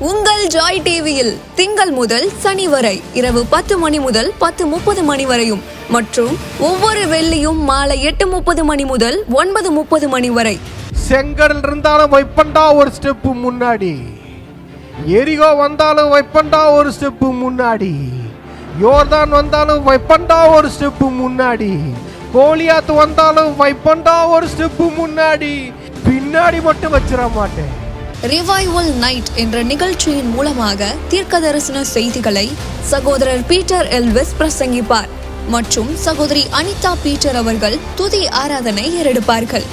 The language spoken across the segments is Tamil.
உங்கள் ஜாய் டிவியில் திங்கள் முதல் சனி வரை இரவு 10 மணி முதல் 10:30 மணி வரையும் மற்றும் ஒவ்வொரு வெள்ளியும் மாலை 8:30 மணி முதல் 9:30 மணி வரை. செங்கடல் இருந்தாலும் வைப்பண்டா ஒரு ஸ்டெப்பு முன்னாடி, எரிகோ வந்தாலும் வைப்பண்டா ஒரு ஸ்டெப்பு முன்னாடி, யோர்தான் வந்தாலும் வைப்பண்டா ஒரு ஸ்டெப்பு முன்னாடி, கோலியாத்து வந்தாலும் வைப்பண்டா ஒரு ஸ்டெப்பு முன்னாடி, பின்னாடி மட்டும் வச்சிட மாட்டேன். ரிவைவல் நைட் என்ற நிகழ்ச்சியின் மூலமாக தீர்க்க தரிசன செய்திகளை சகோதரர் பீட்டர் எல்விஸ் பிரசங்கிப்பார் மற்றும் சகோதரி அனிதா பீட்டர் அவர்கள் துதி ஆராதனை ஏறெடுப்பார்கள்.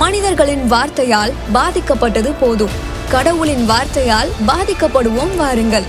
மனிதர்களின் வார்த்தையால் பாதிக்கப்பட்டது போதும், கடவுளின் வார்த்தையால் பாதிக்கப்படுவோம் வாருங்கள்.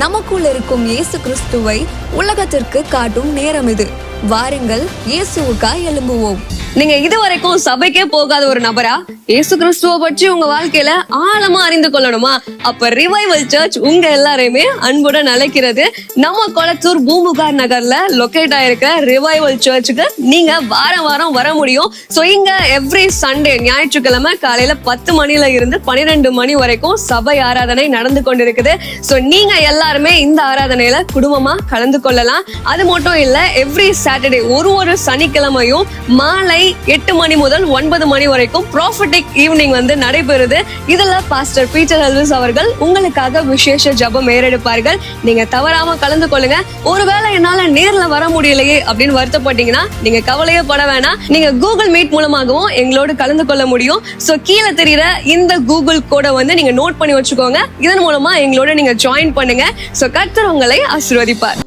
நமக்குள் இருக்கும் இயேசு கிறிஸ்துவை உலகத்திற்கு காட்டும் நேரம் இது. வாருங்கள், இயேசுவுக்காய் எழும்புவோம். நீங்க இதுவரைக்கும் சபைக்கே போகாத ஒரு நபரா இயேசு கிறிஸ்துவ பற்றி உங்க வாழ்க்கையில ஆழமா அறிந்து கொள்ளணுமா? அப்ப ரிவைவல் சர்ச் உங்க எல்லாரையுமே அன்புடன் அழைக்கிறது. நம்ம கொளத்தூர் பூம்புகார் நகர்ல லொகேட் ஆயிருக்க ரிவைவல் சர்ச்சுக்கு நீங்க வாரம் வாரம் வர முடியும். சோ இங்க எவ்ரி சண்டே ஞாயிற்றுக்கிழமை காலையில 10 மணில இருந்து 12 மணி வரைக்கும் சபை ஆராதனை நடந்து கொண்டிருக்குது. சோ நீங்க எல்லாருமே இந்த ஆராதனையில குடும்பமா கலந்து கொள்ளலாம். அது மட்டும் இல்ல, எவ்ரி சாட்டர்டே ஒரு சனிக்கிழமையும் மாலை 8 மணி முதல் 9 மணி வரைக்கும் ப்ராஃபிட்டிக் ஈவினிங் நடைபெறுது. இதுல பாஸ்டர் பீட்டர் எல்விஸ் அவர்கள் உங்களுக்காக விசேஷ ஜெபம் ஏறெடுப்பார்கள். நீங்க தவறாம கலந்து கொள்ளுங்க. ஒருவேளை என்னால நேர்ல வர முடியலையே அப்படின்னு வருத்தப்பட்டீங்கன்னா நீங்க கவலையே பட வேணாம். நீங்க கூகுள் மீட் மூலமாகவும் எங்களோடு கலந்து கொள்ள முடியும். சோ கீழே தெரியுற இந்த கூகுள் கோடை நீங்க நோட் பண்ணி வச்சுக்கோங்க. இதன் மூலமா எங்களோட நீங்க ஜாயின் பண்ணுங்க. சோ கர்த்தர் உங்களை ஆசீர்வதிப்பார்.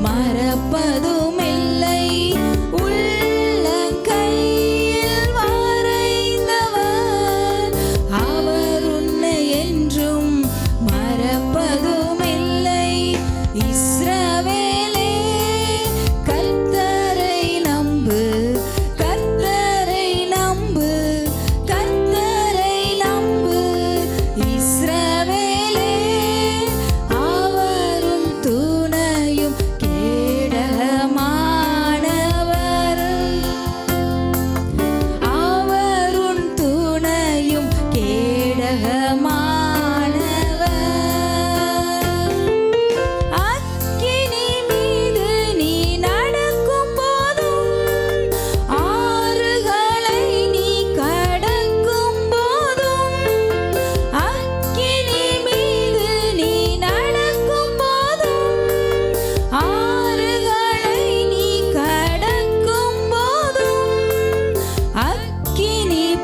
மறப்பதுமில்லை, உள்ளங்கையில் வரைந்தவர்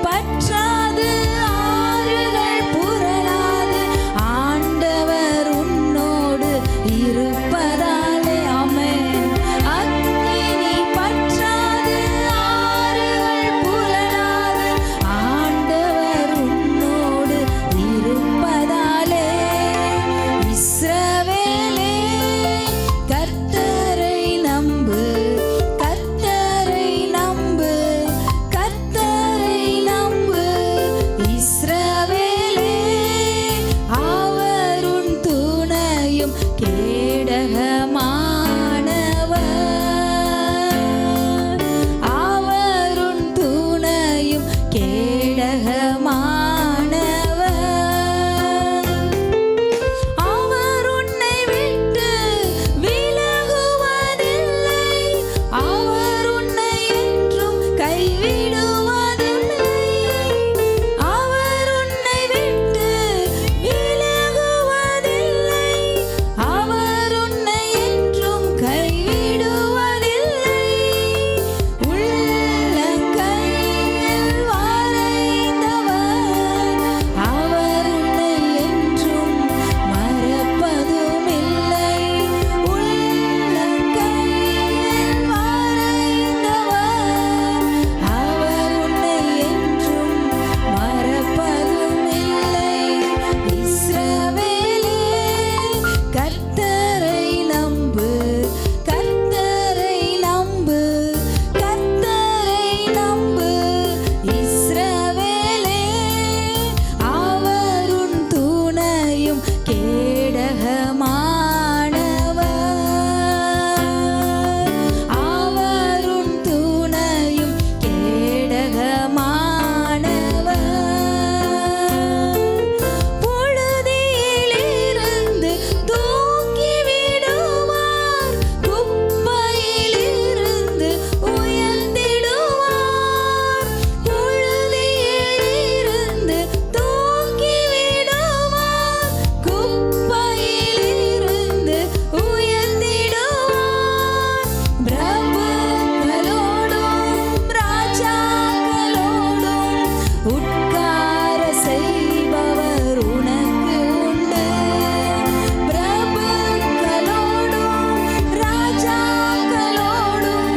பற்றாது ஆறுகள் புரளாது ஆண்டவர் உன்னோடு இருப்பதாலே ஆமென். அக்கினி பற்றாது ஆறுகள் புரளாது ஆண்டவர் உன்னோடு இருப்பதாலே இஸ்ரவேலே கர்த்தரை நம்பு, கர்த்தரை நம்பு, கர்த்தரை நம்பு. இஸ்ரவேலே அவர் உன் துணையும் கேடகமானவர், அவர் உன் துணையும் கேடகமானவர். அவர் உன்னை விட்டு விலகுவதில்லை, அவர் உன்னை என்றும் கைவிடுவதில்லை. அவர் உன்னை விட்டு விலகுவதில்லை, அவர் உன்னை என்றும் கைவிடுவதில்லை. உள்ளங்கையில் வரைந்தவர், அவர் உன்னை என்றும் மறப்பதுமில்லை. உள்ளங்கையில் வரைந்தவர், அவர் உன்னை என்றும் மறப்பதுமில்லை. இஸ்ரவேலே கர்த்தரை நம்பு, கர்த்தரை நம்பு, கர்த்தரை நம்பு. இஸ்ரவேலே அவர் உன் துணையும் கேடகமானவர், அவர் உன் துணையும் கேடகமானவர். புழுதியிலிருந்து தூக்கி விடுவார், குப்பையிலிருந்து உயர்த்திடுவார். புழுதியிலிருந்து தூக்கி விடுவார், குப்பையிலிருந்து உயர்த்திடுவார். பிரபுக்களோடும் ராஜாக்களோடும் உட்கார செய்பவர் உனக்கு உண்டு. பிரபுக்களோடும் ராஜாக்களோடும்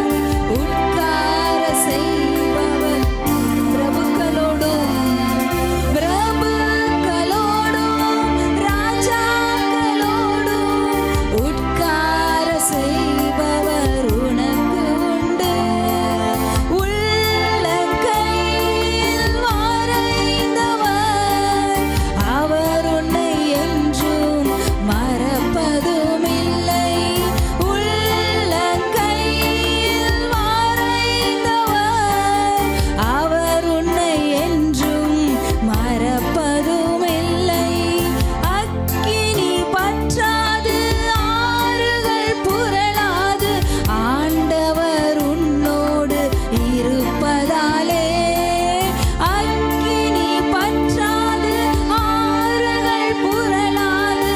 உட்கார செய்பவர், பிரபுக்களோடும் ராஜாக்களோடும் உட்கார செய்பவர் உனக்கு உண்டு. உள்ளங்கையில் வரைந்தவர், அவர் உன்னை என்றும் மறப்பதுமில்லை. உள்ளங்கையில் வரைந்தவர், அவர் உன்னை என்றும் மறப்பதுமில்லை. அக்கினி பற்றாது ஆறுகள் புரளாது ஆண்டவர் உன்னோடு இருப்பதாலே. அக்கினி பற்றாது ஆறுகள் புரளாது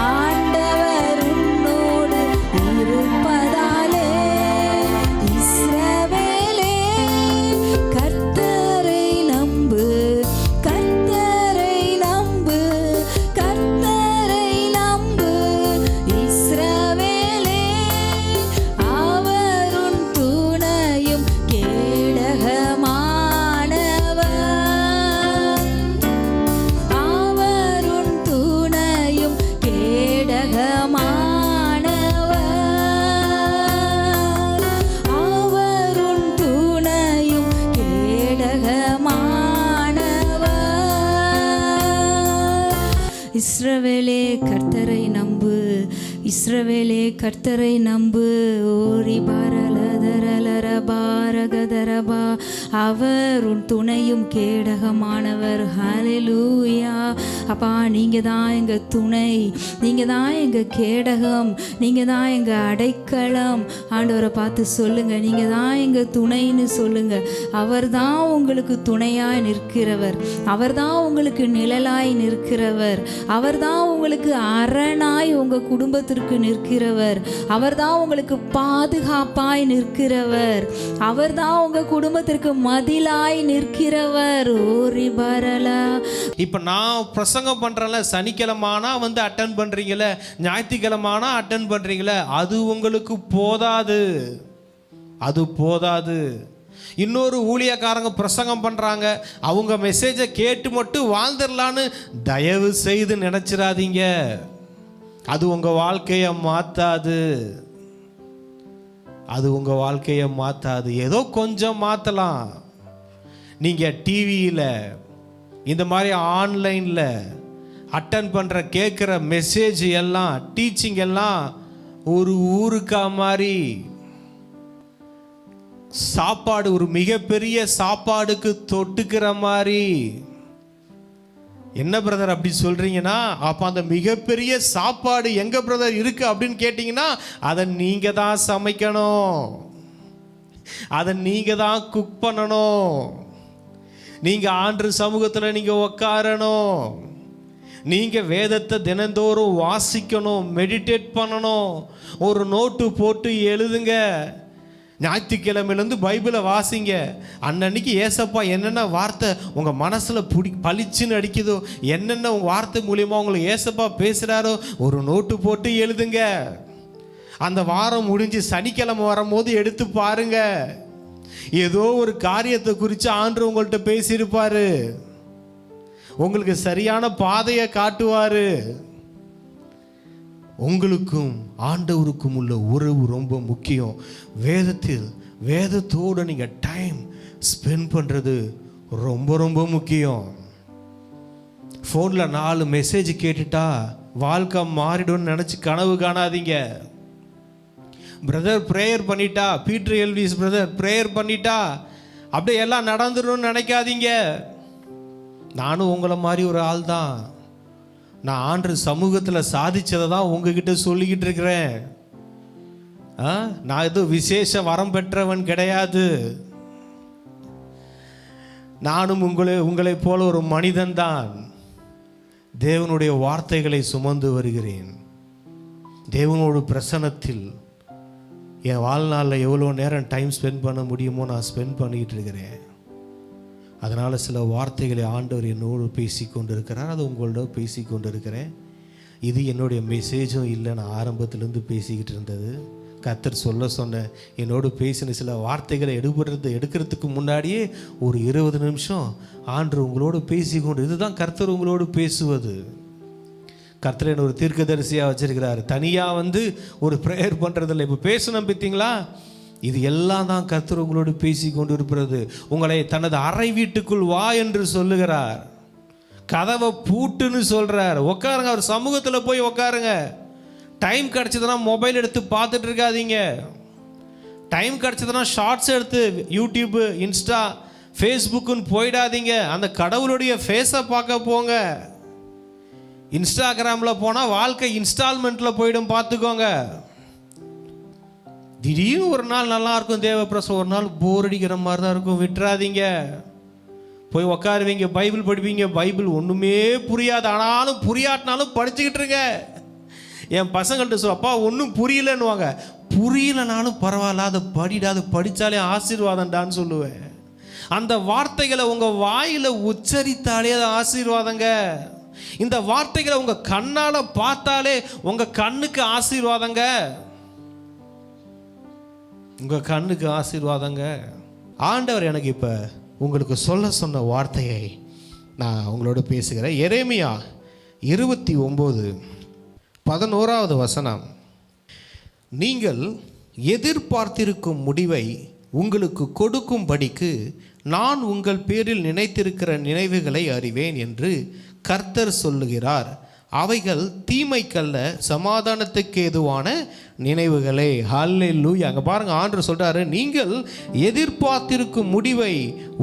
ஆண்டவர் உன்னோடு இருப்பதாலே. இஸ்ரவேலே கர்த்தரை நம்பு, கர்த்தரை நம்பு, கர்த்தரை நம்பு. இஸ்ரவேலே அவர் உன் துணையும் கேடகமானவர், அவர் உன் துணையும் கேடகமானவர், அவர் உன் துணையும் கேடகமானவர். இஸ்ரவேலே கர்த்தரை நம்பு, இஸ்ரவேலே கர்த்தரை நம்பு. ஓரி பாரலதரலரபாரகதரபா, அவர் உன் துணையும் கேடகமானவர். ஹல்லேலூயா. அப்பா, நீங்கள் தான் எங்கள் துணை, நீங்கள் தான் எங்கள் கேடகம், நீங்கள் தான் எங்கள் அடைக்கலம். ஆண்டவரை பார்த்து சொல்லுங்கள், நீங்கள் தான் எங்கள் துணைன்னு சொல்லுங்கள். அவர் தான் உங்களுக்கு துணையாய் நிற்கிறவர், அவர் தான் உங்களுக்கு நிழலாய் நிற்கிறவர், அவர் தான் உங்களுக்கு அரணாய் உங்கள் குடும்பத்திற்கு நிற்கிறவர், அவர் தான் உங்களுக்கு பாதுகாப்பாய் நிற்கிறவர், அவர் தான் தான் உங்க குடும்பத்திற்கு மதிலாய் நிற்கிறவர். ஓரி பரலா. இப்போ நான் பிரசங்கம் பண்ணுறேன்ல, சனிக்கிழமானா வந்து அட்டன் பண்ணுறீங்களே, ஞாயிற்றுக்கிழமானா அட்டன் பண்ணுறீங்களே, அது உங்களுக்கு போதாது, அது போதாது. இன்னொரு ஊழியக்காரங்க பிரசங்கம் பண்ணுறாங்க, அவங்க மெசேஜை கேட்டு மட்டும் வாழ்ந்துடலான்னு தயவு செய்து நினச்சிடாதீங்க. அது உங்கள் வாழ்க்கையை மாற்றாது, அது உங்கள் வாழ்க்கையை மாற்றாது. ஏதோ கொஞ்சம் மாற்றலாம். நீங்கள் டிவியில் இந்த மாதிரி ஆன்லைனில் அட்டன் பண்ணுற கேட்குற மெசேஜ் எல்லாம், டீச்சிங் எல்லாம் ஒரு ஊருக்கா மாதிரி, சாப்பாடு ஒரு மிகப்பெரிய சாப்பாடுக்கு தொட்டுக்கிற மாதிரி. என்ன பிரதர் அப்படி சொல்றீங்கன்னா, அப்போ அந்த மிகப்பெரிய சாப்பாடு எங்க பிரதர் இருக்கு அப்படின்னு கேட்டிங்கன்னா, அதை நீங்க தான் சமைக்கணும், அதை நீங்க தான் குக் பண்ணணும். நீங்க ஆண்டு சமூகத்தில் நீங்க உட்காரணும், நீங்க வேதத்தை தினந்தோறும் வாசிக்கணும், மெடிடேட் பண்ணணும், ஒரு நோட்டு போட்டு எழுதுங்க. ஞாயிற்றுக்கிழமையிலேருந்து பைபிளை வாசிங்க. அன்னன்னைக்கு ஏசப்பா என்னென்ன வார்த்தை உங்கள் மனசில் பளிச்சுன்னு அடிக்குதோ, என்னென்ன உங்கள் வார்த்தை மூலியமாக உங்களுக்கு ஏசப்பா பேசுகிறாரோ ஒரு நோட்டு போட்டு எழுதுங்க. அந்த வாரம் முடிஞ்சு சனிக்கிழமை வரும்போது எடுத்து பாருங்க. ஏதோ ஒரு காரியத்தை குறித்து ஆண்டவர் உங்கள்கிட்ட பேசியிருப்பார், உங்களுக்கு சரியான பாதையை காட்டுவார். உங்களுக்கும் ஆண்டவருக்கும் உள்ள உறவு ரொம்ப முக்கியம். வேதத்தோடு நீங்கள் டைம் ஸ்பெண்ட் பண்ணுறது ரொம்ப ரொம்ப முக்கியம். ஃபோனில் 4 மெசேஜ் கேட்டுட்டா வாழ்க்கை மாறிடும்னு நினச்சி கனவு காணாதீங்க. பிரதர் ப்ரேயர் பண்ணிட்டா, பீட்டர் எல்விஸ் பிரதர் ப்ரேயர் பண்ணிட்டா அப்படியே எல்லாம் நடந்துடும் நினைக்காதீங்க. நானும் உங்களை மாதிரி ஒரு ஆள் தான். நான் ஆண்டு சமூகத்தில் சாதிச்சதை தான் உங்ககிட்ட சொல்லிக்கிட்டு இருக்கிறேன். நான் எதுவும் விசேஷ வரம் பெற்றவன் கிடையாது. நானும் உங்களை போல ஒரு மனிதன் தான். தேவனுடைய வார்த்தைகளை சுமந்து வருகிறேன். தேவனோட பிரசன்னத்தில் என் வாழ்நாளில் எவ்வளோ நேரம் டைம் ஸ்பெண்ட் பண்ண முடியுமோ நான் ஸ்பெண்ட் பண்ணிக்கிட்டு இருக்கிறேன். அதனால் சில வார்த்தைகளை ஆண்டவர் என்னோடு பேசி கொண்டு இருக்கிறார், அது உங்களோட பேசி கொண்டு இருக்கிறேன். இது என்னுடைய மெசேஜும் இல்லை, நான் ஆரம்பத்திலேருந்து பேசிக்கிட்டு இருந்தது. கர்த்தர் சொன்ன என்னோடு பேசின சில வார்த்தைகளை எடுக்கிறதுக்கு முன்னாடியே ஒரு 20 நிமிஷம் ஆண்டவர் உங்களோடு பேசி கொண்டு, இதுதான் கர்த்தர் உங்களோடு பேசுவது. கர்த்தர் என்ன ஒரு தீர்க்கதரிசியாக வச்சிருக்கிறார். தனியாக வந்து ஒரு ப்ரேயர் பண்ணுறதில்லை. இப்போ பேசணும் பார்த்தீங்களா, இது எல்லாம் தான் கர்த்தர் உங்களோடு பேசி கொண்டு இருப்பது. உங்களை தனது அறை வீட்டுக்குள் வா என்று சொல்லுகிறார், கதவை பூட்டுன்னு சொல்கிறார். உட்காருங்க, அவர் சமூகத்தில் போய் உட்காருங்க. டைம் கிடச்சதுன்னா மொபைல் எடுத்து பார்த்துட்டு இருக்காதீங்க. டைம் கிடச்சதுன்னா ஷார்ட்ஸ் எடுத்து யூடியூப்பு, இன்ஸ்டா, ஃபேஸ்புக்குன்னு போயிடாதீங்க. அந்த கடவுளுடைய ஃபேஸை பார்க்க போங்க. இன்ஸ்டாகிராமில் போனால் வாழ்க்கை இன்ஸ்டால்மெண்ட்டில் போயிடும், பார்த்துக்கோங்க. திடீர்னு ஒரு நாள் நல்லா இருக்கும் தேவப்பிரசம், ஒரு நாள் போர் அடிக்கிற மாதிரி தான் இருக்கும். விட்டுறாதீங்க, போய் உக்காருவீங்க, பைபிள் படிப்பீங்க. பைபிள் ஒன்றுமே புரியாது, ஆனாலும் புரியாட்டினாலும் படிச்சுக்கிட்டு இருங்க. என் பசங்கள்கிட்ட அப்பா ஒன்றும் புரியலன்னுவாங்க. புரியலனாலும் பரவாயில்ல, அதை படிடா, அதை படித்தாலே ஆசீர்வாதம்டான்னு சொல்லுவேன். அந்த வார்த்தைகளை உங்கள் வாயில் உச்சரித்தாலே அது ஆசீர்வாதங்க. இந்த வார்த்தைகளை உங்கள் கண்ணால் பார்த்தாலே உங்கள் கண்ணுக்கு ஆசீர்வாதங்க, உங்கள் கண்ணுக்கு ஆசீர்வாதங்க. ஆண்டவர் எனக்கு இப்போ உங்களுக்கு சொன்ன வார்த்தையை நான் உங்களோட பேசுகிறேன். எரேமியா 29:11 வசனம். நீங்கள் எதிர்பார்த்திருக்கும் முடிவை உங்களுக்கு கொடுக்கும்படிக்கு நான் உங்கள் பேரில் நினைத்திருக்கிற நினைவுகளை அறிவேன் என்று கர்த்தர் சொல்லுகிறார். அவைகள் தீமைக்கல்ல, சமாதானத்துக்கு ஏதுவான நினைவுகளே. ஹல்லேலூயா. அங்கே பாருங்க, ஆண்டவர் சொல்றாரு, நீங்கள் எதிர்பார்த்திருக்கும் முடிவை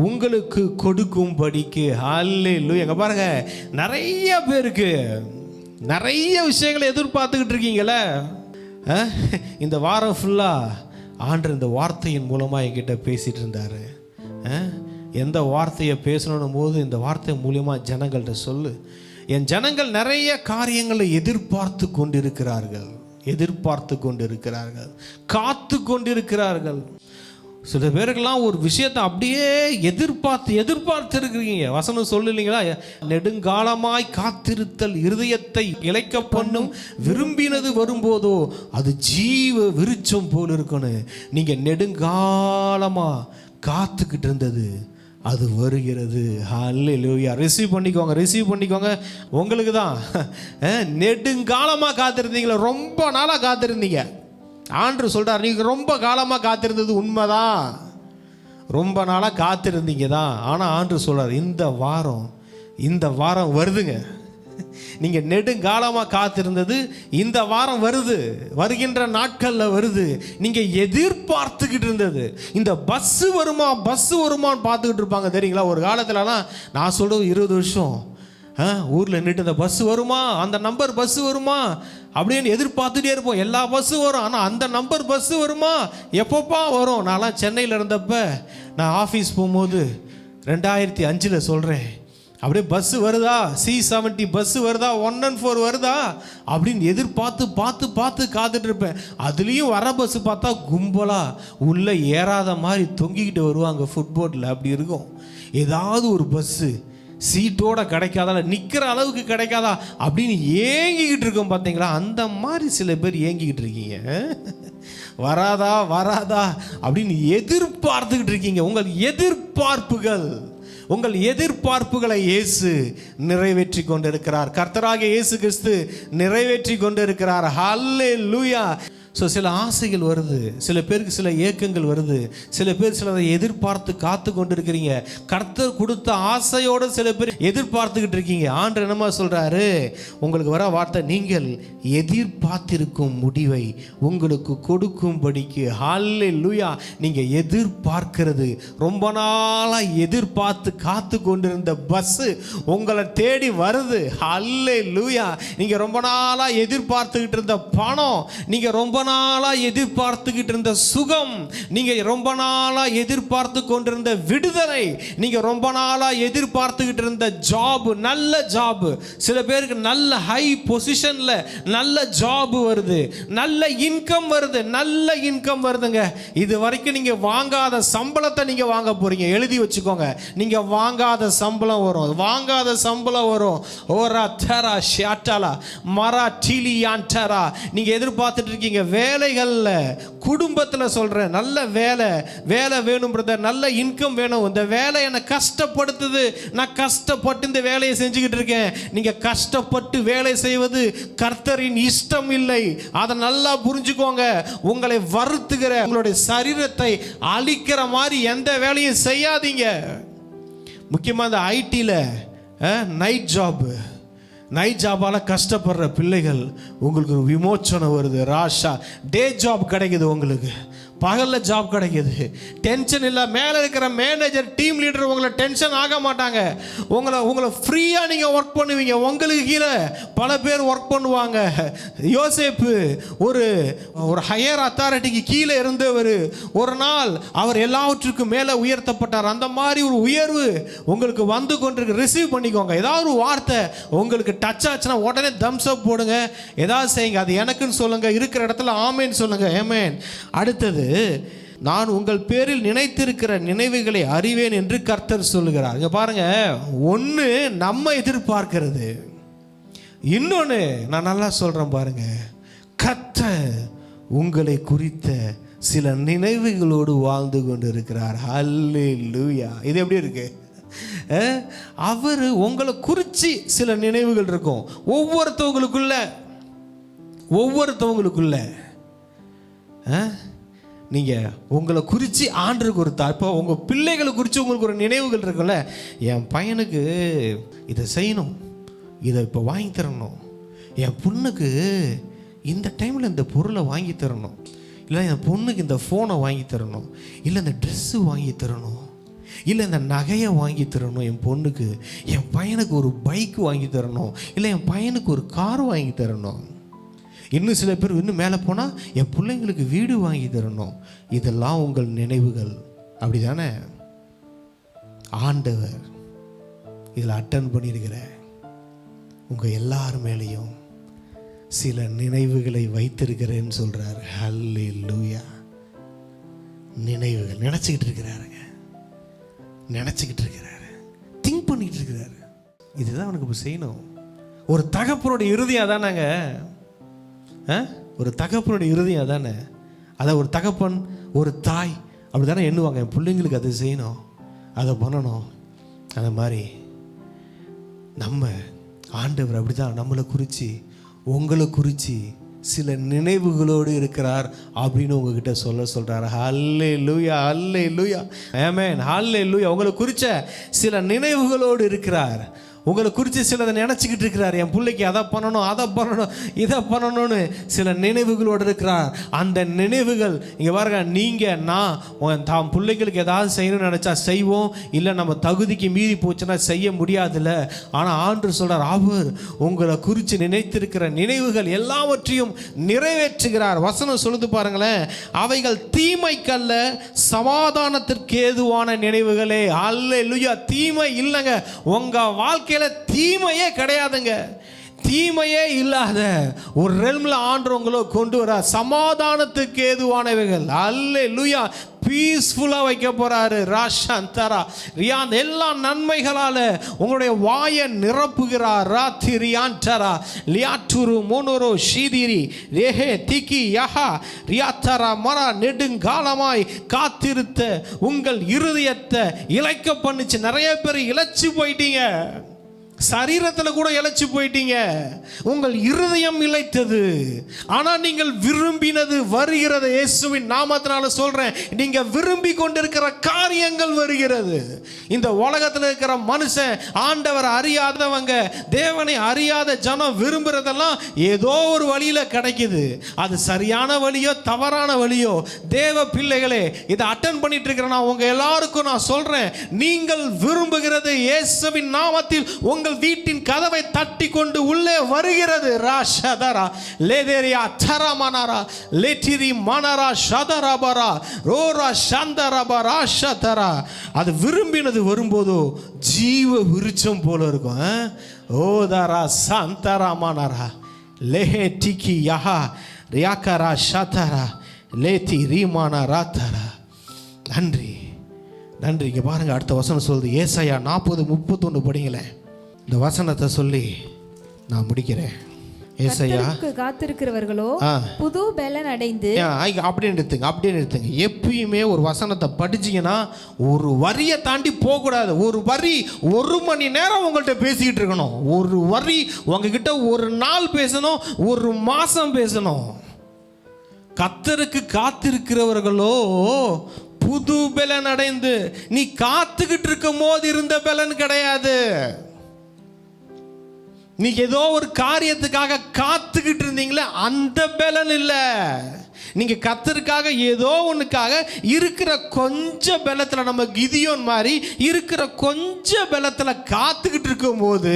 உங்களுக்கு கொடுக்கும்படிக்கு. ஹல்லேலூயா. அங்கே பாருங்க, நிறைய பேருக்கு நிறைய விஷயங்களை எதிர்பார்த்துக்கிட்டு இருக்கீங்களே. இந்த வாரம் ஃபுல்லாக ஆண்டவர் இந்த வார்த்தையின் மூலமாக என்கிட்ட பேசிகிட்டு இருந்தார். எந்த வார்த்தையை பேசணும் போது இந்த வார்த்தை மூலியமாக ஜனங்கள்கிட்ட சொல்லு. என் ஜனங்கள் நிறைய காரியங்களை எதிர்பார்த்து கொண்டிருக்கிறார்கள், காத்து கொண்டிருக்கிறார்கள். சில பேருக்கெல்லாம் ஒரு விஷயத்தை அப்படியே எதிர்பார்த்து இருக்கிறீங்க. வசனம் சொல்லு இல்லைங்களா, நெடுங்காலமாய் காத்திருத்தல் இருதயத்தை இளைக்க பண்ணும், விரும்பினது வரும்போதோ அது ஜீவ விருட்சம் போல் இருக்கணும். நீங்கள் நெடுங்காலமா காத்துக்கிட்டு இருந்தது அது வருகிறது. ஹல்லேலூயா. ரிசீவ் பண்ணிக்கோங்க. உங்களுக்கு தான். நெடுங்காலமாக காத்திருந்தீங்களா, ரொம்ப நாளாக காத்திருந்தீங்க. ஆண்டவர் சொல்கிறார், நீங்கள் ரொம்ப காலமாக காத்திருந்தது உண்மைதான், ரொம்ப நாளாக காத்திருந்தீங்க தான். ஆனால் ஆண்டவர் சொல்கிறார், இந்த வாரம் வருதுங்க. நீங்கள் நெடுங்காலமாக காத்திருந்தது இந்த வாரம் வருது, வருகின்ற நாட்களில் வருது. நீங்கள் எதிர்பார்த்துக்கிட்டு இருந்தது இந்த பஸ்ஸு வருமான்னு பார்த்துக்கிட்டு இருப்பாங்க தெரியுங்களா. ஒரு காலத்துலலாம் நான் சொல்கிறது 20 வருஷம் ஊரில் நின்று இந்த பஸ்ஸு வருமா, அந்த நம்பர் பஸ்ஸு வருமா அப்படின்னு எதிர்பார்த்துட்டே இருப்போம். எல்லா பஸ்ஸும் வரும், ஆனால் அந்த நம்பர் பஸ்ஸு வருமா, எப்பப்பா வரும். நான்லாம் சென்னையில் இருந்தப்போ நான் ஆஃபீஸ் போகும்போது 2005 சொல்கிறேன், அப்படியே பஸ்ஸு வருதா, C70 பஸ்ஸு வருதா, 114 வருதா அப்படின்னு பார்த்து காத்துட்டு இருப்பேன். அதுலேயும் வர பஸ்ஸு பார்த்தா கும்பலாக உள்ளே ஏறாத மாதிரி தொங்கிக்கிட்டு வருவாங்க ஃபுட்போர்டில். அப்படி இருக்கும். ஏதாவது ஒரு பஸ்ஸு சீட்டோட கிடைக்காதா, நிற்கிற அளவுக்கு கிடைக்காதா அப்படின்னு ஏங்கிக்கிட்டு இருக்கோம் பார்த்தீங்களா. அந்த மாதிரி சில பேர் ஏங்கிக்கிட்டு இருக்கீங்க. வராதா அப்படின்னு எதிர்பார்த்துக்கிட்டு இருக்கீங்க. உங்கள் எதிர்பார்ப்புகளை இயேசு நிறைவேற்றி கொண்டிருக்கிறார். கர்த்தராகிய இயேசு கிறிஸ்து நிறைவேற்றி கொண்டிருக்கிறார். ஹல்லேலூயா. ஸோ சில ஆசைகள் வருது, சில பேருக்கு சில ஏக்கங்கள் வருது, சில பேர் சிலதை எதிர்பார்த்து காத்து கொண்டு இருக்கிறீங்க. கர்த்தர் கொடுத்த ஆசையோடு சில பேர் எதிர்பார்த்துக்கிட்டு இருக்கீங்க. ஆண்டவர் என்னமா சொல்கிறாரு, உங்களுக்கு வர வார்த்தை, நீங்கள் எதிர்பார்த்திருக்கும் முடிவை உங்களுக்கு கொடுக்கும்படிக்கு. ஹல்லேலூயா. நீங்கள் எதிர்பார்க்கிறது, ரொம்ப நாளாக எதிர்பார்த்து காத்து கொண்டிருந்த பஸ்ஸு உங்களை தேடி வருது. ஹல்லேலூயா. நீங்கள் ரொம்ப நாளாக எதிர்பார்த்துக்கிட்டு இருந்த பணம், நீங்கள் ரொம்ப நாளாக எதிர்பார்த்துக்கிட்டு இருந்த சுகம், நீங்கள் ரொம்ப நாளாக எதிர்பார்த்து கொண்டிருந்த விடுதலை, நீங்கள் ரொம்ப நாளாக எதிர்பார்த்துக்கிட்டு இருந்த ஜாப், நல்ல ஜாப். சில பேருக்கு நல்ல ஹை பொசிஷனில் நல்ல ஜாப் வருது, நல்ல இன்கம் வருதுங்க. இது வரைக்கும் நீங்கள் வாங்காத சம்பளத்தை நீங்கள் வாங்க போறீங்க. எழுதி வச்சுக்கோங்க, நீங்கள் வாங்காத சம்பளம் வரும். ஓரா தரா ஷாட்டாலா மரா டிலியான்டரா. நீங்கள் எதிர்பார்த்துட்டு இருக்கீங்க வேலைகளில், குடும்பத்தில் சொல்கிறேன், நல்ல வேலை வேணும் பிரதர், நல்ல இன்கம் வேணும். இந்த வேலை என்னை கஷ்டப்படுத்துது, நான் கஷ்டப்பட்டு இந்த வேலையை செஞ்சுக்கிட்டு இருக்கேன். நீங்கள் கஷ்டப்பட்டு வேலை செய்வது கர்த்தரின் இஷ்டம் இல்லை. அதை நல்லா புரிஞ்சுக்கோங்க. உங்களை வருத்துகிற, உங்களுடைய சரீரத்தை அழிக்கிற மாதிரி எந்த வேலையும் செய்யாதீங்க. முக்கியமாக இந்த ஐடியில் நைட் ஜாபால் கஷ்டப்படுற பிள்ளைகள், உங்களுக்கு ஒரு விமோச்சனம் வருது. ராஷா டே ஜாப் கிடைக்குது, உங்களுக்கு பகலில் ஜாப் கிடைக்கிது. டென்ஷன் இல்லை. மேலே இருக்கிற மேனேஜர், டீம் லீடர் உங்களை டென்ஷன் ஆக மாட்டாங்க. உங்களை ஃப்ரீயாக நீங்கள் ஒர்க் பண்ணுவீங்க. உங்களுக்கு கீழே பல பேர் ஒர்க் பண்ணுவாங்க. யோசேப்பு ஒரு ஹையர் அத்தாரிட்டிக்கு கீழே இருந்தவர். ஒரு நாள் அவர் எல்லாவற்றுக்கும் மேலே உயர்த்தப்பட்டார். அந்த மாதிரி ஒரு உயர்வு உங்களுக்கு வந்து கொண்டிருக்கு. ரிசீவ் பண்ணிக்கோங்க. ஏதாவது ஒரு வார்த்தை உங்களுக்கு டச் ஆச்சுன்னா உடனே தம்ஸ் அப் போடுங்க. ஏதாவது செய்யுங்க. அது எனக்குன்னு சொல்லுங்கள். இருக்கிற இடத்துல ஆமேன்னு சொல்லுங்கள். ஆமேன். அடுத்தது, நான் உங்கள் பேரில் நினைத்திருக்கிற நினைவுகளை அறிவேன் என்று கர்த்தர் சொல்லுகிறார். இங்க பாருங்க, ஒன்று நம்ம எதிர்பார்க்கிறது, இன்னொன்று நான் நல்லா சொல்றேன் பாருங்க, கர்த்தர் உங்களை குறித்த சில நினைவுகளோடு வாழ்ந்து கொண்டு இருக்கிறார். ஹல்லேலூயா. இது எப்படி இருக்கு? அவர் உங்களை குறித்து சில நினைவுகள் இருக்கும். ஒவ்வொருத்தவங்களுக்குள்ள நீங்கள் உங்களை குறித்து ஆண்டருக்கு ஒரு இப்போ உங்கள் பிள்ளைகளை குறித்து உங்களுக்கு ஒரு நினைவுகள் இருக்குல்ல. என் பையனுக்கு இதை செய்யணும், இதை இப்போ வாங்கி தரணும், என் பொண்ணுக்கு இந்த டைமில் இந்த பொருளை வாங்கி தரணும், இல்லை என் பொண்ணுக்கு இந்த ஃபோனை வாங்கி தரணும், இல்லை இந்த ட்ரெஸ்ஸு வாங்கி தரணும், இல்லை இந்த நகையை வாங்கி தரணும், என் பொண்ணுக்கு, என் பையனுக்கு ஒரு பைக் வாங்கி தரணும், இல்லை என் பையனுக்கு ஒரு கார் வாங்கி தரணும். இன்னும் சில பேர் இன்னும் மேலே போனால் என் பிள்ளைங்களுக்கு வீடு வாங்கி தரணும். இதெல்லாம் உங்கள் நினைவுகள், அப்படி தானே? ஆண்டவர் இதில் அட்டன் பண்ணியிருக்கிற உங்கள் எல்லார் மேலேயும் சில நினைவுகளை வைத்திருக்கிறேன்னு சொல்கிறார். ஹல்லேலூயா. நினைவுகள். நினச்சிக்கிட்டு இருக்கிறாருங்க, நினச்சிக்கிட்டு இருக்கிறாரு, திங்க் பண்ணிக்கிட்டு இருக்கிறாரு. இதுதான் அவனுக்கு இப்போ செய்யணும். ஒரு தகப்பனுடைய இறுதியாக தானேங்க, ஒரு தகப்பனுடைய இறுதியாக தானே. அதை ஒரு தகப்பன் ஒரு தாய் அப்படி தானே எண்ணுவாங்க, என் பிள்ளைங்களுக்கு அதை செய்யணும், அதை பண்ணணும். அந்த மாதிரி நம்ம ஆண்டவர் அப்படி தான் நம்மளை குறித்து உங்களை குறித்து சில நினைவுகளோடு இருக்கிறார் அப்படின்னு உங்ககிட்ட சொல்கிறார். ஹல்லேலூயா, ஹல்லேலூயா, ஆமென், ஹல்லேலூயா. உங்களை குறித்த சில நினைவுகளோடு இருக்கிறார். உங்களை குறித்து சிலதை நினச்சிக்கிட்டு இருக்கிறார். என் பிள்ளைக்கு அதை பண்ணணும், அதை பண்ணணும், இதை பண்ணணும்னு சில நினைவுகளோடு இருக்கிறார். அந்த நினைவுகள் இங்கே பாருங்க, நீங்கள் நான் தாம் பிள்ளைங்களுக்கு ஏதாவது செய்யணும்னு நினச்சா செய்வோம், இல்லை நம்ம தகுதிக்கு மீறி போச்சுன்னா செய்ய முடியாதுல்ல. ஆனால் ஆண்டவர் சொல்கிறார், அவர் உங்களை குறித்து நினைத்திருக்கிற நினைவுகள் எல்லாவற்றையும் நிறைவேற்றுகிறார். வசனம் சொல்லுது பாருங்களேன், அவைகள் தீமைக்கல்ல சமாதானத்திற்கு ஏதுவான நினைவுகளே. அல்லேலூயா. தீமை இல்லைங்க, உங்கள் வாழ்க்கை தீமையே கிடையாதுங்க. தீமையே இல்லாத ஒரு ரெல்ம்ல ஆண்டவங்களோ கொண்டு வர சமாதானத்துக்கு ஏதுவானவைகள். அல்லேலூயா. பீஸ்ஃபுல்லா வைக்க போறாரு. ராஷாந்தரா ரியான் எல்லா நன்மைகளால உங்களுடைய வாயை நிரப்புகிறார். ராத்திரியாந்தரா லியாட்டுரு மோனோரோ ஷீதிரி ரேஹே திகி யஹா ரியாத்தரா மரா நெடுங்காலமாய் காத்திருத்த உங்கள் இருதயத்தை இளைக்க பண்ணுச்சு. நிறைய பேர் இளைச்சு போயிட்டீங்க, சரீரத்தில் கூட இளைச்சு போயிட்டீங்க. உங்கள் இருதயம் இளைத்தது, ஆனால் நீங்கள் விரும்பினது வருகிறது. இயேசுவின் நாமத்தினால சொல்றேன், நீங்க விரும்பி கொண்டிருக்கிற காரியங்கள் வருகிறது. இந்த உலகத்தில் இருக்கிற மனுஷன், ஆண்டவர் அறியாதவங்க, தேவனை அறியாத ஜனம் விரும்புறதெல்லாம் ஏதோ ஒரு வழியில கிடைக்குது. அது சரியான வழியோ தவறான வழியோ, தேவ பிள்ளைகளே இதை அட்டன் பண்ணிட்டு இருக்கிறேன் நான் உங்க எல்லாருக்கும் நான் சொல்றேன், நீங்கள் விரும்புகிறது இயேசுவின் நாமத்தில் உங்கள் வீட்டின் கதவை தட்டி கொண்டு உள்ளே வருகிறது. ராஷதரா லேதேரியா தரமனரா லேட்டிரி மனரா ஷதரபரா ரோரா சந்தரபரா ஷதரா. அது விரும்பினது வரும்போதோ ஜீவ விருட்சம் போல இருக்கும். ஓதரா சந்தரா மனரா லேஹே டிகி யஹா ரியாக்கரா ஷதரா லேதி ரீமானா ராத்தரா. நன்றி, நன்றி. இங்கே பாருங்க, அடுத்த வசனம் சொல்லுது. ஏசாயா 40:31 படிங்களேன். இந்த வசனத்தை சொல்லி நான் முடிக்கிறேன். ஏசாயா காத்திருக்கிறவர்களோ புது பலன் அடைந்து. அப்படியே நிறுத்துங்க. எப்பயுமே ஒரு வசனத்தை படிச்சீங்கன்னா ஒரு வரியை தாண்டி போகக்கூடாது. ஒரு வரி 1 மணி நேரம் உங்கள்கிட்ட பேசிக்கிட்டு இருக்கணும். ஒரு வரி உங்ககிட்ட ஒரு நாள் பேசணும், ஒரு மாசம் பேசணும். கர்த்தருக்கு காத்திருக்கிறவர்களோ புது பலன் அடைந்து. நீ காத்துக்கிட்டு இருக்கும் போது இருந்த பலன் கிடையாது. நீ ஏதோ ஒரு காரியத்துக்காக காத்துக்கிட்டு இருந்தீங்களே, அந்த பலன் இல்லை. நீங்க கர்த்தருக்காக ஏதோ ஒண்ணுக்காக இருக்கிற கொஞ்ச பலத்துல, நம்ம கிதியோன் மாதிரி இருக்கிற கொஞ்ச பலத்துல காத்துக்கிட்டு இருக்கும் போது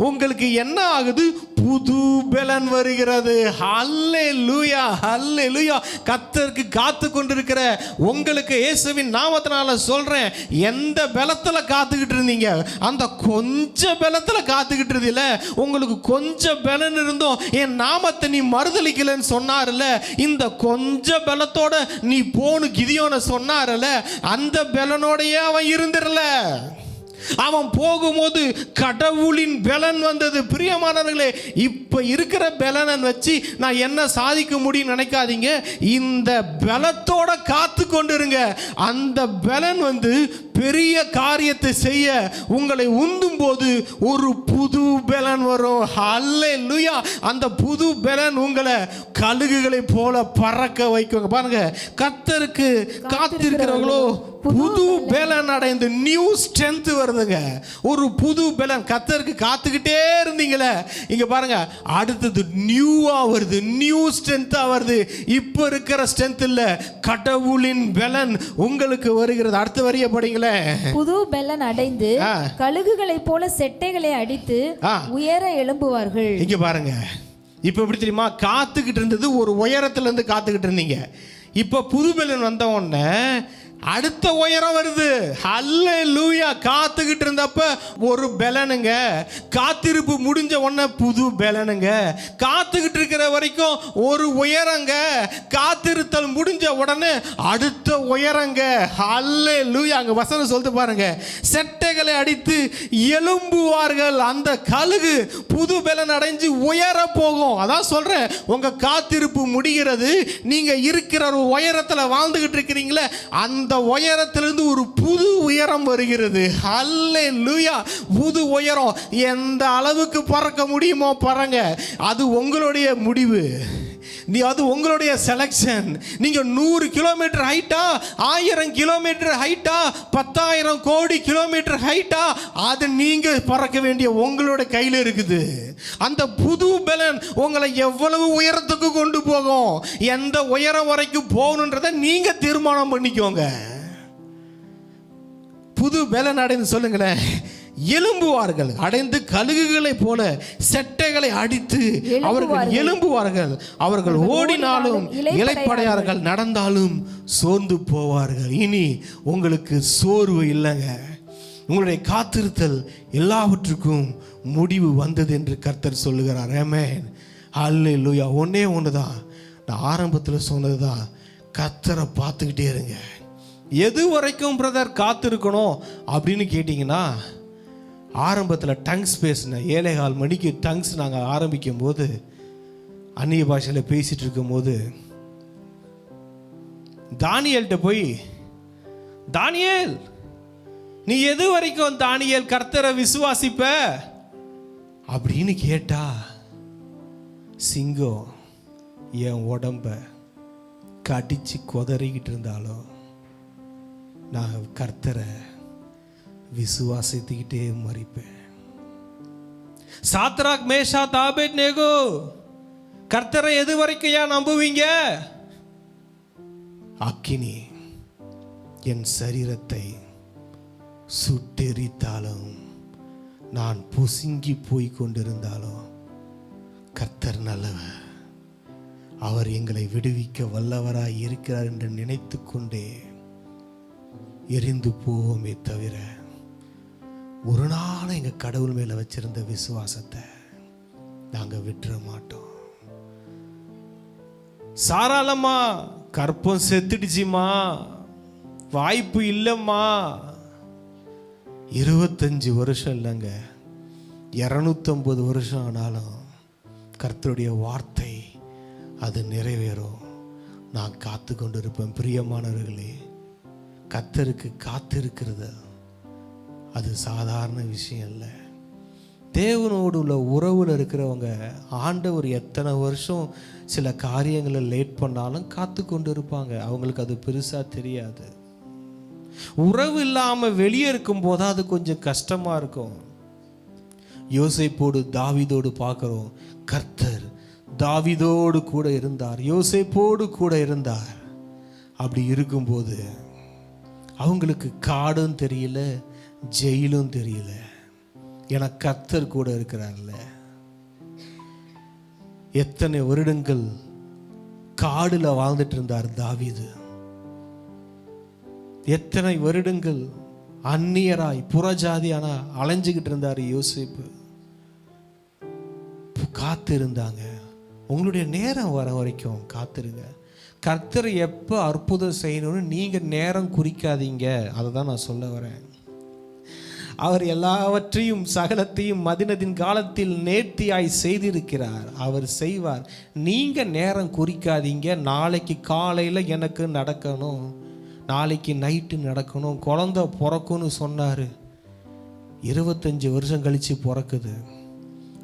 உங்களுக்கு என்ன ஆகுது? புது பலன் வருகிறது. ஹல்லேலூயா, ஹல்லேலூயா. கர்த்தருக்கு காத்து கொண்டிருக்கிற உங்களுக்கு இயேசுவின் நாமத்தினால சொல்றேன், எந்த பலத்துல காத்துக்கிட்டு இருந்தீங்க, அந்த கொஞ்ச பலத்துல காத்துக்கிட்டு இருந்தீல. உங்களுக்கு கொஞ்ச பலன் இருந்தோம் என் நாமத்தை நீ மறுதலிக்கலன்னு சொன்னார்ல, இந்த கொஞ்ச பலத்தோட நீ போனு கிதியோனை சொன்னார்ல, அந்த பலனோடையே அவன் இருந்திரல. அவன் போகும்போது கடவுளின் பலன் வந்தது. பிரியமானவர்களே, இப்ப இருக்கிற பலனை வச்சு நான் என்ன சாதிக்க முடியும் நினைக்காதீங்க. இந்த பலத்தோட காத்து கொண்டிருங்க. அந்த பலன் பெரிய காரியத்தை செய்ய உங்களை உந்தும் போது ஒரு புது பலன் வரும். அல்லேலூயா. அந்த புது பலன் உங்களை கழுகுகளை போல பறக்க வைக்குங்க. பாருங்க, கர்த்தருக்கு காத்திருக்கிறவங்களோ புது பலன் அடைந்து நியூ ஸ்ட்ரென்த் வருதுங்க. ஒரு புது பலன். கர்த்தருக்கு காத்துக்கிட்டே இருந்தீங்களே, இங்க பாருங்க, அடுத்தது நியூவா வருது, நியூ ஸ்ட்ரென்த்தா வருது. இப்ப இருக்கிற ஸ்ட்ரென்த் இல்ல, கடவுளின் பலன் உங்களுக்கு வருகிறது. அடுத்த வரிய படிங்களே. புது பலன் அடைந்து கழுகுகளை போல செட்டைகளை அடித்து உயர எழும்புவார்கள். இங்க பாருங்க, இப்ப எப்படி தெரியுமா? காத்துக்கிட்டு இருந்தது ஒரு உயரத்துல இருந்து காத்துக்கிட்டு இருந்தீங்க. இப்ப புது பலன் வந்த உடனே அடுத்த உயரம் வருது. ஹல்லேலூயா. காத்துக்கிட்டு இருந்தப்ப ஒரு பலனுங்க, காத்திருப்பு முடிஞ்ச உடனே புது பலனுங்க. காத்துக்கிட்டு இருக்கிற வரைக்கும் ஒரு உயரங்க, காத்திருத்தல் முடிஞ்ச உடனே அடுத்த உயரங்க. ஹல்லேலூயா. அங்க வசனம் சொல்லிட்டு பாருங்க, செட்டைகளை அடித்து எழும்புவார்கள். அந்த கழுகு புது பலன் அடைஞ்சு உயர போகும். அதான் சொல்றேன், உங்க காத்திருப்பு முடிகிறது. நீங்க இருக்கிற ஒரு உயரத்துல வாழ்ந்துகிட்டு இருக்கிறீங்களே, அந்த உயரத்திலிருந்து ஒரு புது உயரம் வருகிறது. ஹல்லேலூயா. புது உயரம். எந்த அளவுக்கு பறக்க முடியுமோ பறங்க, அது உங்களுடைய முடிவு, அது உங்களுடைய செலக்ஷன். நீங்க 100 கிலோமீட்டர் ஹைட்டா, 1000 கிலோமீட்டர் ஹைட்டா, 10,000 கோடி கிலோமீட்டர் ஹைட்டா, அது நீங்க பறக்க வேண்டிய உங்களோட கையில் இருக்குது. அந்த புது பலன் உங்களை எவ்வளவு உயரத்துக்கு கொண்டு போகும், எந்த உயரம் வரைக்கும் போகணுன்றதை நீங்க தீர்மானம் பண்ணிக்கோங்க. புது பலன் அடைந்து சொல்லுங்களேன். எழும்புவார்கள், அடைந்து கழுகுகளை போல செட்டைகளை அடித்து அவர்கள் எழும்புவார்கள். அவர்கள் ஓடினாலும் இளைப்படையார்கள், நடந்தாலும் சோர்ந்து போவார்கள். இனி உங்களுக்கு சோர்வு இல்லைங்க. உங்களுடைய காத்திருத்தல் எல்லாவற்றுக்கும் முடிவு வந்தது என்று கர்த்தர் சொல்லுகிறார். ஆமென். ஹல்லேலூயா. ஒன்னே ஒண்ணுதான், நான் ஆரம்பத்தில் சொன்னதுதான், கர்த்தரை பார்த்துக்கிட்டே இருங்க. எது வரைக்கும் பிரதர் காத்திருக்கணும் அப்படின்னு கேட்டிங்கன்னா, ஆரம்பத்தில் டங்ஸ் பேசினேன். 7:15 மணிக்கு டங்ஸ் நாங்கள் ஆரம்பிக்கும் போது, அந்நிய பாஷையில் பேசிகிட்டு இருக்கும்போது தானியேல்கிட்ட போய், தானியேல் நீ எது வரைக்கும் தானியேல் கர்த்தரை விசுவாசிப்ப அப்படின்னு கேட்டா, சிங்கம் என் உடம்ப கடிச்சு கொதறிக்கிட்டு இருந்தாலும் நான் கர்த்தரை விசுவாசித்துக்கிட்டே மறிப்பேன். சாத்ராக், மேஷாக், ஆபேத்நேகோ கர்த்தரை எது வரைக்கும் ஏன் நம்புவீங்க? அக்கினி என் சரீரத்தை சுட்டெரித்தாலும், நான் பொசுங்கி போய் கொண்டிருந்தாலும் கர்த்தர் நல்லவர், அவர் எங்களை விடுவிக்க வல்லவராய் இருக்கிறார் என்று நினைத்து கொண்டே எரிந்து போவோமே தவிர, ஒரு நாள் எங்க கடவுள் மேல வச்சிருந்த விசுவாசத்தை நாங்க விட்டுற மாட்டோம். சாராளம்மா கற்பம் செத்துடுச்சுமா, வாய்ப்பு இல்லம்மா. 25 வருஷம் இல்லைங்க, 250 வருஷம் ஆனாலும் கர்த்தருடைய வார்த்தை அது நிறைவேறும். நான் காத்து கொண்டு இருப்பேன். பிரியமானவர்களே, கர்த்தருக்கு காத்திருக்கிறது அது சாதாரண விஷயம் இல்லை. தேவனோடு உள்ள உறவில் இருக்கிறவங்க, ஆண்டவர் எத்தனை வருஷம் சில காரியங்களை லேட் பண்ணாலும் காத்து கொண்டு இருப்பாங்க. அவங்களுக்கு அது பெருசாக தெரியாது. உறவு இல்லாமல் வெளியே இருக்கும் போது அது கொஞ்சம் கஷ்டமாக இருக்கும். யோசேப்போடு தாவீதோடு பார்க்குறோம், கர்த்தர் தாவீதோடு கூட இருந்தார், யோசேப்போடு கூட இருந்தார். அப்படி இருக்கும்போது அவங்களுக்கு காடும் தெரியல, ஜெயிலும் தெரியல, ஏன்னா கர்த்தர் கூட இருக்கிறார்ல. எத்தனை வருடங்கள் காடுல வாழ்ந்துட்டு இருந்தார் தாவீது, எத்தனை வருடங்கள் அந்நியராய் புறஜாதியான அலைஞ்சுக்கிட்டு இருந்தார் யோசேப்பு. காத்து இருந்தாங்க. உங்களுடைய நேரம் வர வரைக்கும் காத்திருங்க. கர்த்தர் எப்போ அற்புதம் செய்யணும்னு நீங்கள் நேரம் குறிக்காதீங்க. அதை தான் நான் சொல்ல வரேன். அவர் எல்லாவற்றையும் சகலத்தையும் மதினத்தின் காலத்தில் நேர்த்தியாய் செய்திருக்கிறார். அவர் செய்வார். நீங்கள் நேரம் குறிக்காதீங்க. நாளைக்கு காலையில் எனக்கு நடக்கணும், நாளைக்கு நைட்டு நடக்கணும், குழந்தை பிறக்கும்னு சொன்னார், 25 வருஷம் கழித்து பிறக்குது.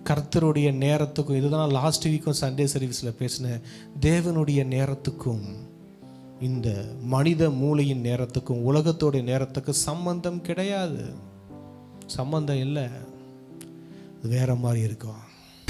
கர்த்தருடைய நேரத்துக்கும், இதுதான் லாஸ்ட் வீக்கும் சண்டே சர்வீஸில் பேசினேன், தேவனுடைய நேரத்துக்கும் இந்த மனித மூளையின் நேரத்துக்கும் உலகத்தோடைய நேரத்துக்கும் சம்பந்தம் கிடையாது. சம்பந்தம் இல்லை, வேற மாதிரி இருக்கும்.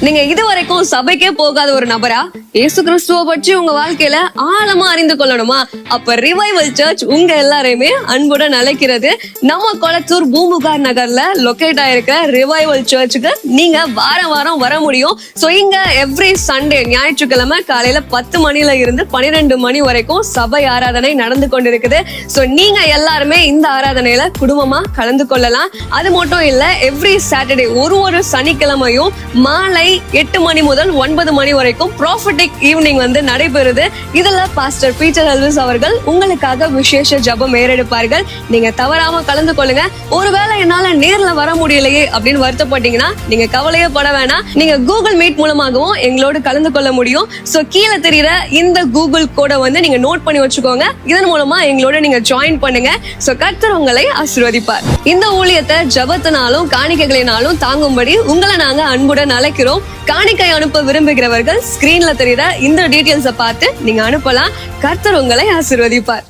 நீங்க இதுவரைக்கும் சபைக்கே போகாத ஒரு நபரா இயேசு கிறிஸ்துவ பற்றி உங்க வாழ்க்கையில ஆழமா அறிந்து கொள்ளணுமா? அப்ப ரிவைவல் சர்ச் உங்க எல்லாரையுமே அன்புடன் அழைக்கிறது. நம்ம கொளத்தூர் பூம்புகார் நகர்ல லொகேட் ஆயிருக்க ரிவைவல் சர்ச்சுக்கு நீங்க வாரம் வாரம் வர முடியும். சோ இங்க எவ்ரி சண்டே ஞாயிற்றுக்கிழமை காலையில 10 மணில இருந்து 12 மணி வரைக்கும் சபை ஆராதனை நடந்து கொண்டிருக்குது. சோ நீங்க எல்லாருமே இந்த ஆராதனையில குடும்பமா கலந்து கொள்ளலாம். அது மட்டும் இல்ல, எவ்ரி சாட்டர்டே ஒரு சனிக்கிழமையும் மாலை 8 மணி முதல் 9 மணி வரைக்கும் ப்ராஃபட்டிக் ஈவினிங் வந்து நடைபெறுது. இதுல பாஸ்டர் பீட்டர் எல்விஸ் அவர்கள் உங்களுக்காக விசேஷ ஜெபம் ஏறெடுப்பார்கள். நீங்க தவறாம கலந்து கொள்ளுங்க. ஒருவேளை என்னால நேர்ல வர முடியலையே அப்படின்னு வருத்தப்பட்டீங்கன்னா நீங்க கவலையே பட வேணாம். நீங்க கூகுள் மீட் மூலமாகவும் எங்களோடு கலந்து கொள்ள முடியும். சோ கீழே தெரியுற இந்த கூகுள் கோடை வந்து நீங்க நோட் பண்ணி வச்சுக்கோங்க. இதன் மூலமா எங்களோட நீங்க ஜாயின் பண்ணுங்க. சோ கர்த்தர் உங்களை ஆசீர்வதிப்பார். இந்த ஊழியத்தை ஜெபத்தினாலும் காணிக்கைகளினாலும் தாங்கும்படி உங்களை நாங்க அன்புடன் அழைக்கிறோம். காணிக்கை அனுப்ப விரும்புகிறவர்கள் ஸ்கிரீன்ல தெரியுற இந்த டீடைல்ஸை பார்த்து நீங்க அனுப்பலாம். கர்த்தர் உங்களை ஆசீர்வதிப்பார்.